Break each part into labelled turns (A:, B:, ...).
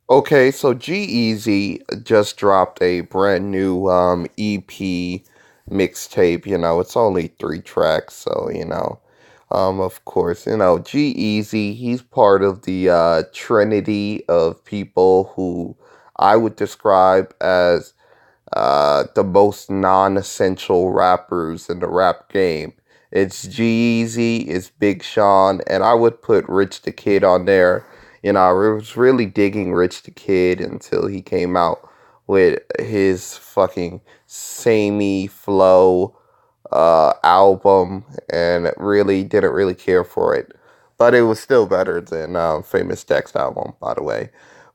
A: Okay, so G-Eazy just dropped a brand new EP mixtape. It's only 3 tracks, so of course, G-Eazy, he's part of the trinity of people who I would describe as the most non-essential rappers in the rap game. It's G-Eazy, it's Big Sean, and I would put Rich the Kid on there. I was really digging Rich the Kid until he came out with his fucking samey flow album, and really didn't really care for it. But it was still better than Famous Dex album, by the way.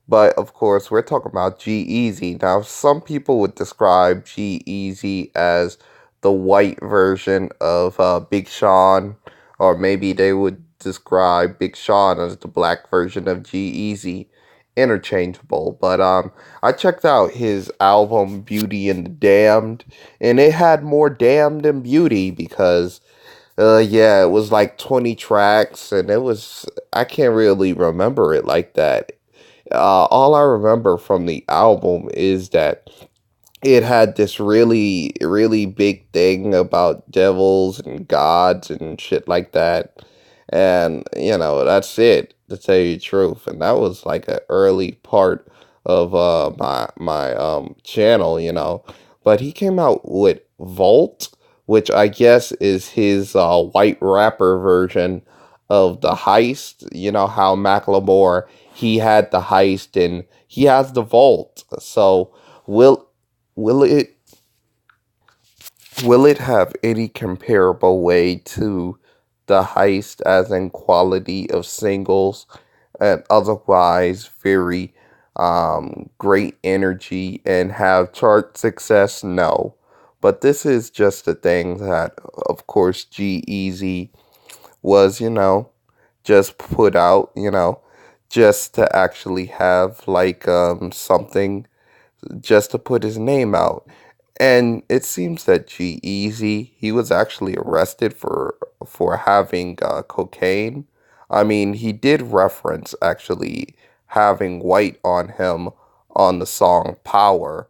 A: But of course, we're talking about G-Eazy. Now, some people would describe G-Eazy as the white version of Big Sean, or maybe they would describe Big Sean as the black version of G-Eazy. Interchangeable. But I checked out his album Beauty and the Damned, and it had more damn than beauty because yeah, it was like 20 tracks, and I can't really remember it like that. All I remember from the album is that it had this really, really big thing about devils and gods and shit like that. And, that's it, to tell you the truth. And that was like an early part of my channel, But he came out with Volt, which I guess is his white rapper version of the heist. You know how Macklemore, he had the heist and he has the Volt. So will Will it will it have any comparable way to the heist as in quality of singles and otherwise very great energy and have chart success? No. But this is just a thing that of course G-Eazy was, just put out, just to actually have like something just to put his name out. And it seems that G-Eazy, he was actually arrested for having cocaine. I mean, he did reference actually having white on him on the song Power.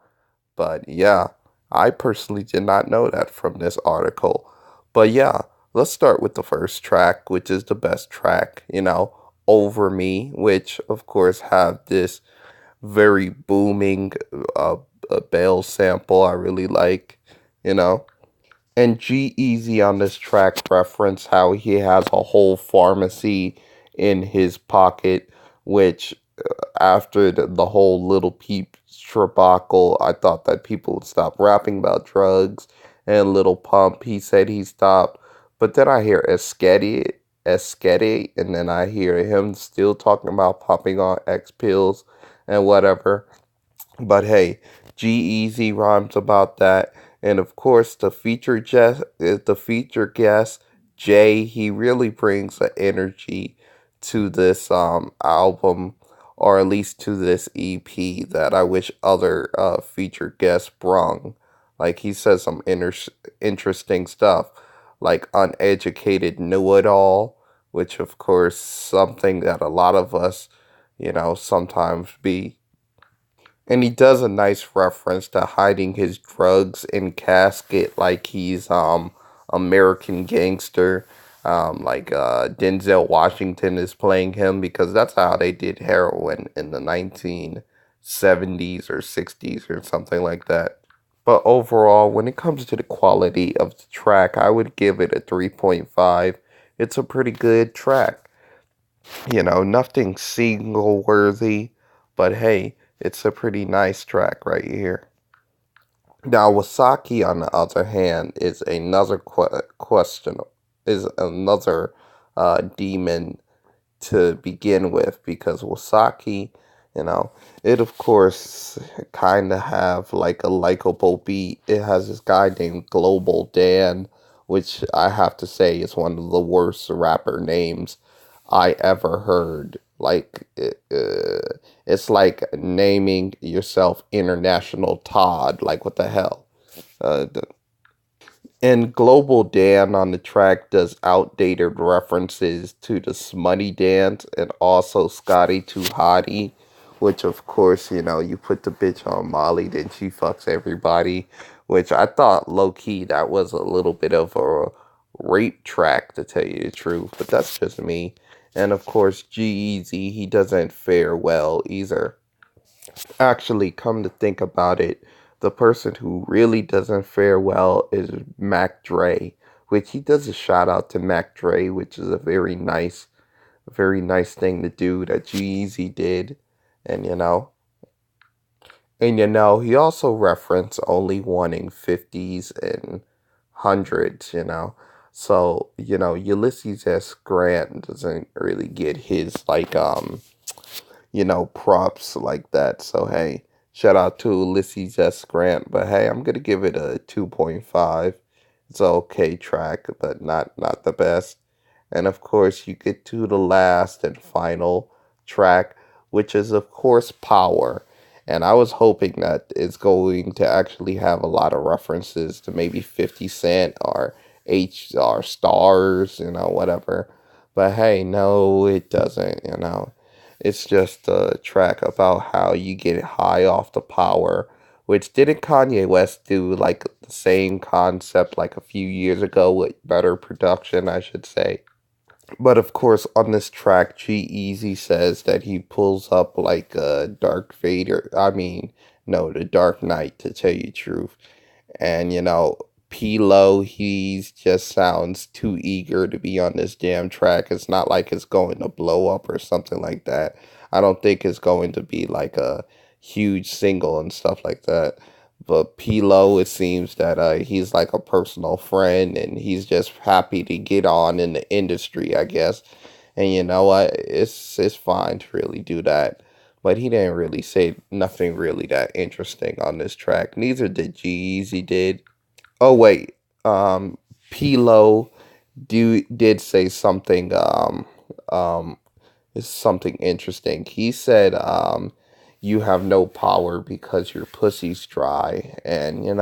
A: But yeah, I personally did not know that from this article. But yeah, let's start with the first track, which is the best track, Over Me, which of course have this very booming uh, bell sample I really like, you know. And G-Eazy on this track reference how he has a whole pharmacy in his pocket, which after the whole Little Peep debacle, I thought that people would stop rapping about drugs. And Little Pump, he said he stopped. But then I hear Esketti, and then I hear him still talking about popping on X pills and whatever. But hey, G-Eazy rhymes about that. And of course, the feature guest, Jay, he really brings an energy to this album, or at least to this EP, that I wish other featured guests brung. Like he says some interesting stuff, like uneducated know-it-all, which of course something that a lot of us, sometimes be. And he does a nice reference to hiding his drugs in casket like he's American gangster. Like Denzel Washington is playing him because that's how they did heroin in the 1970s or 60s or something like that. But overall, when it comes to the quality of the track, I would give it a 3.5. It's a pretty good track. Nothing single worthy, but hey, it's a pretty nice track right here. Now, Wasaki, on the other hand, is another question, is another demon to begin with because Wasaki, you know, it of course kind of have like a likable beat. It has this guy named Global Dan, which I have to say is one of the worst rapper names I ever heard. Like it's like naming yourself International Todd. Like what the hell? Uh, and Global Dan on the track does outdated references to the Shmoney Dance and also Scotty to Hotty, which of course, you put the bitch on Molly, then she fucks everybody, which I thought low key that was a little bit of a rape track to tell you the truth, but that's just me. And of course, G-Eazy, he doesn't fare well either. Actually, come to think about it, the person who really doesn't fare well is Mac Dre, which he does a shout out to Mac Dre, which is a very nice thing to do that G-Eazy did. And he also referenced only wanting fifties and hundreds. So, Ulysses S. Grant doesn't really get his props like that. So hey, shout out to Ulysses S. Grant. But hey, I'm gonna give it a 2.5. It's an okay track, but not the best. And of course, you get to the last and final track, which is of course Power. And I was hoping that it's going to actually have a lot of references to maybe 50 Cent or HR Stars, whatever. But hey, no, it doesn't. It's just a track about how you get high off the power, which didn't Kanye West do like the same concept like a few years ago with better production, I should say. But of course, on this track, G-Eazy says that he pulls up like a Dark Vader. I mean, no, the Dark Knight, to tell you the truth. And P-Lo, he just sounds too eager to be on this damn track. It's not like it's going to blow up or something like that. I don't think it's going to be like a huge single and stuff like that. But P-Lo, it seems that he's like a personal friend and he's just happy to get on in the industry, I guess. And you know what? It's fine to really do that. But he didn't really say nothing really that interesting on this track. Neither did G-Eazy did. Oh wait, P-Lo did say something um is something interesting. He said you have no power because your pussy's dry. And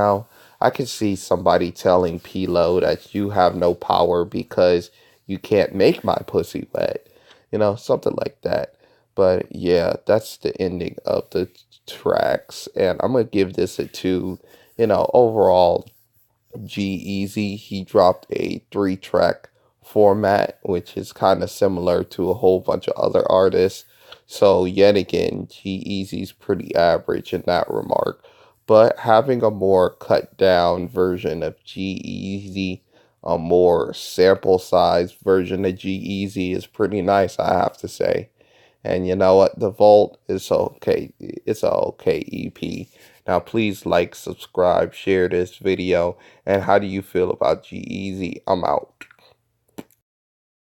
A: I could see somebody telling P-Lo that you have no power because you can't make my pussy wet. Something like that. But yeah, that's the ending of the tracks. And I'm gonna give this a 2. Overall, G-Eazy, he dropped a 3-track format, which is kind of similar to a whole bunch of other artists. So, yet again, G-Eazy's pretty average in that remark. But having a more cut down version of G-Eazy, a more sample sized version of G-Eazy is pretty nice, I have to say. And you know what? The Vault is okay. It's a okay EP. Now, please like, subscribe, share this video. And how do you feel about G-Eazy? I'm out.